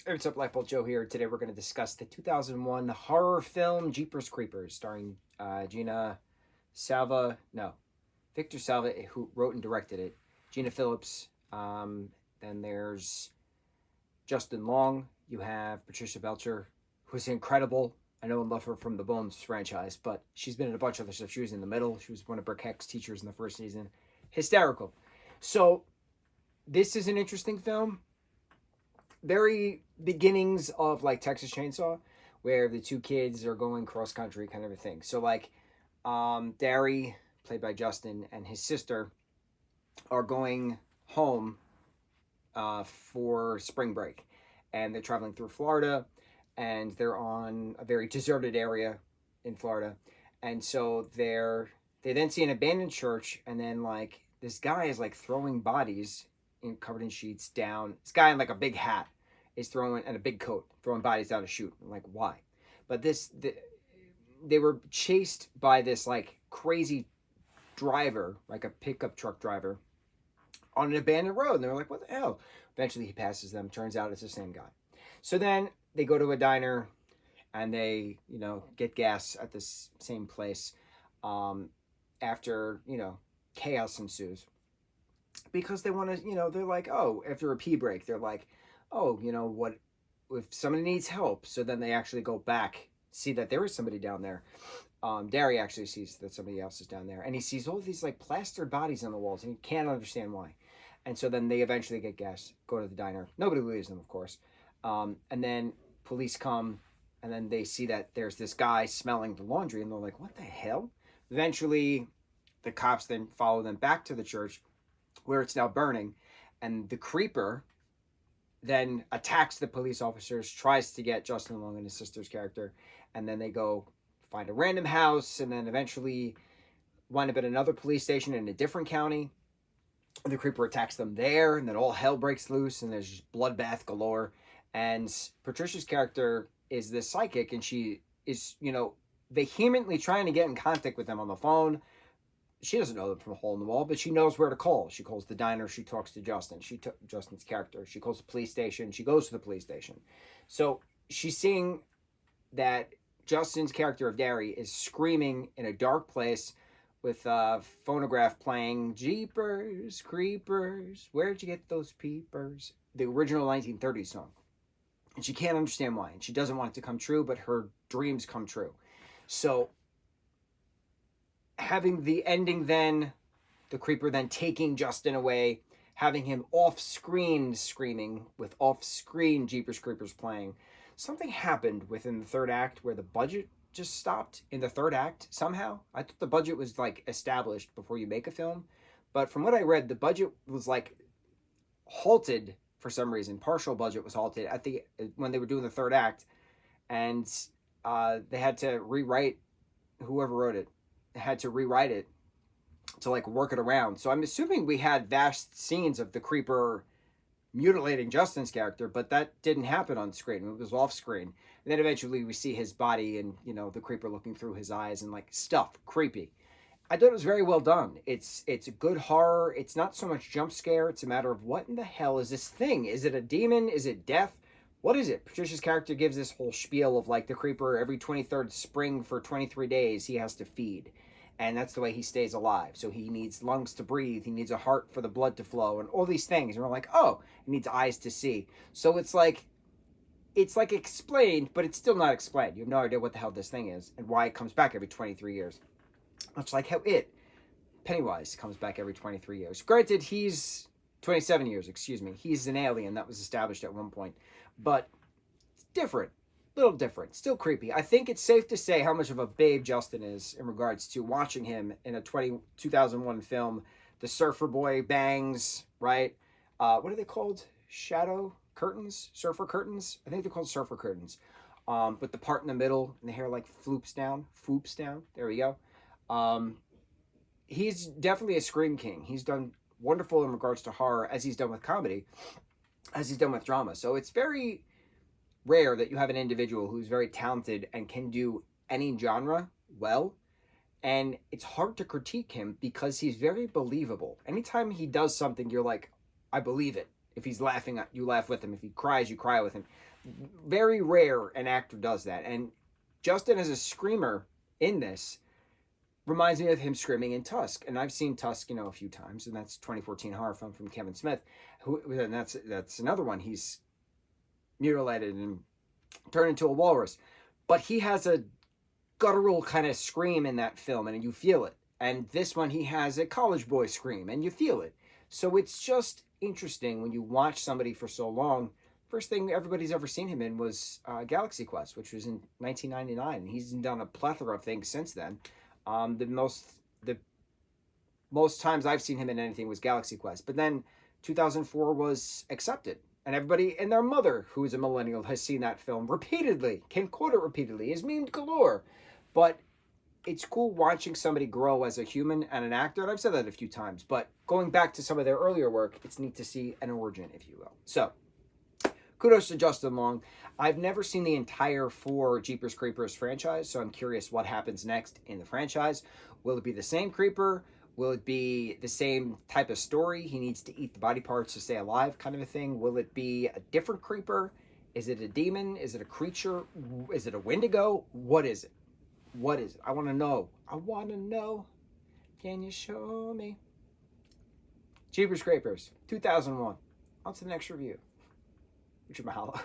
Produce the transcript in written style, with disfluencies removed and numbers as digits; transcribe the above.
Hey, what's up, Lightbolt Joe here. Today we're going to discuss the 2001 horror film Jeepers Creepers, starring Gina Salva, no, Victor Salva, who wrote and directed it, Gina Phillips. Then there's Justin Long. You have Patricia Belcher, who's incredible. I know and love her from the Bones franchise, but she's been in a bunch of other stuff. She was in The Middle. She was one of Burkett's teachers in the first season. Hysterical. So this is an interesting film. Very beginnings of like Texas Chainsaw, where the two kids are going cross country kind of a thing. So like Derry, played by Justin, and his sister are going home for spring break, and they're traveling through Florida, and they're on a very deserted area in Florida, and so they then see an abandoned church, and then like this guy is like throwing bodies covered in sheets down. This guy in like a big hat is throwing and a big coat throwing bodies down a chute. I'm like, why? But they were chased by this like crazy driver, like a pickup truck driver, on an abandoned road. And they were like, what the hell? Eventually he passes them. Turns out it's the same guy. So then they go to a diner and they, get gas at this same place. After, chaos ensues. Because they want to, they're like, oh, after a pee break, they're like, oh, what if somebody needs help? So then they actually go back, see that there is somebody down there. Derry actually sees that somebody else is down there, and he sees all these like plastered bodies on the walls, and he can't understand why. And so then they eventually get gas, go to the diner. Nobody believes them, of course. And then police come, and then they see that there's this guy smelling the laundry, and they're like, what the hell? Eventually, the cops then follow them back to the church, where it's now burning, and the creeper then attacks the police officers, tries to get Justin Long and his sister's character, and then they go find a random house, and then eventually wind up at another police station in a different county. And the creeper attacks them there, and then all hell breaks loose, and there's just bloodbath galore. And Patricia's character is this psychic, and she is, vehemently trying to get in contact with them on the phone. She doesn't know them from a hole in the wall, but she knows where to call. She calls the diner. She talks to Justin. Justin's character. She calls the police station. She goes to the police station. So she's seeing that Justin's character of Derry is screaming in a dark place with a phonograph playing Jeepers Creepers. Where'd you get those peepers? The original 1930s song. And she can't understand why. And she doesn't want it to come true, but her dreams come true. So having the ending then, the creeper then taking Justin away, having him off-screen screaming with off-screen Jeepers Creepers playing. Something happened within the third act where the budget just stopped in the third act somehow. I thought the budget was like established before you make a film. But from what I read, the budget was like halted for some reason. Partial budget was halted at when they were doing the third act. And they had to rewrite, whoever wrote it, had to rewrite it to like work it around. So I'm assuming we had vast scenes of the creeper mutilating Justin's character, but that didn't happen on screen. It was off screen. And then eventually we see his body and, the creeper looking through his eyes and like stuff. Creepy. I thought it was very well done. It's a good horror. It's not so much jump scare. It's a matter of what in the hell is this thing? Is it a demon? Is it death? What is it? Patricia's character gives this whole spiel of like the creeper every 23rd spring for 23 days he has to feed. And that's the way he stays alive. So he needs lungs to breathe. He needs a heart for the blood to flow and all these things. And we're like, oh, he needs eyes to see. So it's like explained, but it's still not explained. You have no idea what the hell this thing is and why it comes back every 23 years. Much like how Pennywise, comes back every 23 years. Granted, he's 27 years, excuse me. He's an alien that was established at one point. But it's different. Little different, still creepy. I think it's safe to say how much of a babe Justin is in regards to watching him in a 2001 film. The surfer boy bangs, right? What are they called? Shadow curtains? Surfer curtains? I think they're called surfer curtains. But the part in the middle and the hair like floops down. There we go. He's definitely a scream king. He's done wonderful in regards to horror as he's done with comedy, as he's done with drama. So it's very rare that you have an individual who's very talented and can do any genre well. And it's hard to critique him because he's very believable. Anytime he does something, you're like, I believe it. If he's laughing, you laugh with him. If he cries, you cry with him. Very rare an actor does that. And Justin as a screamer in this reminds me of him screaming in Tusk. And I've seen Tusk, a few times, and that's 2014 horror film from Kevin Smith. And that's another one. He's mutilated and turned into a walrus. But he has a guttural kind of scream in that film, and you feel it. And this one, he has a college boy scream, and you feel it. So it's just interesting when you watch somebody for so long. First thing everybody's ever seen him in was Galaxy Quest, which was in 1999, and he's done a plethora of things since then. The most times I've seen him in anything was Galaxy Quest, but then 2004 was Accepted, and everybody and their mother, who is a millennial, has seen that film repeatedly, can quote it repeatedly, is memed galore. But it's cool watching somebody grow as a human and an actor, and I've said that a few times, but going back to some of their earlier work, it's neat to see an origin, if you will. So, kudos to Justin Long. I've never seen the entire 4 Jeepers Creepers franchise, so I'm curious what happens next in the franchise. Will it be the same creeper? Will it be the same type of story? He needs to eat the body parts to stay alive, kind of a thing. Will it be a different creeper? Is it a demon? Is it a creature? Is it a Wendigo? What is it? What is it? I want to know. I want to know. Can you show me? Jeepers Creepers, 2001. On to the next review. Mucho mahalo.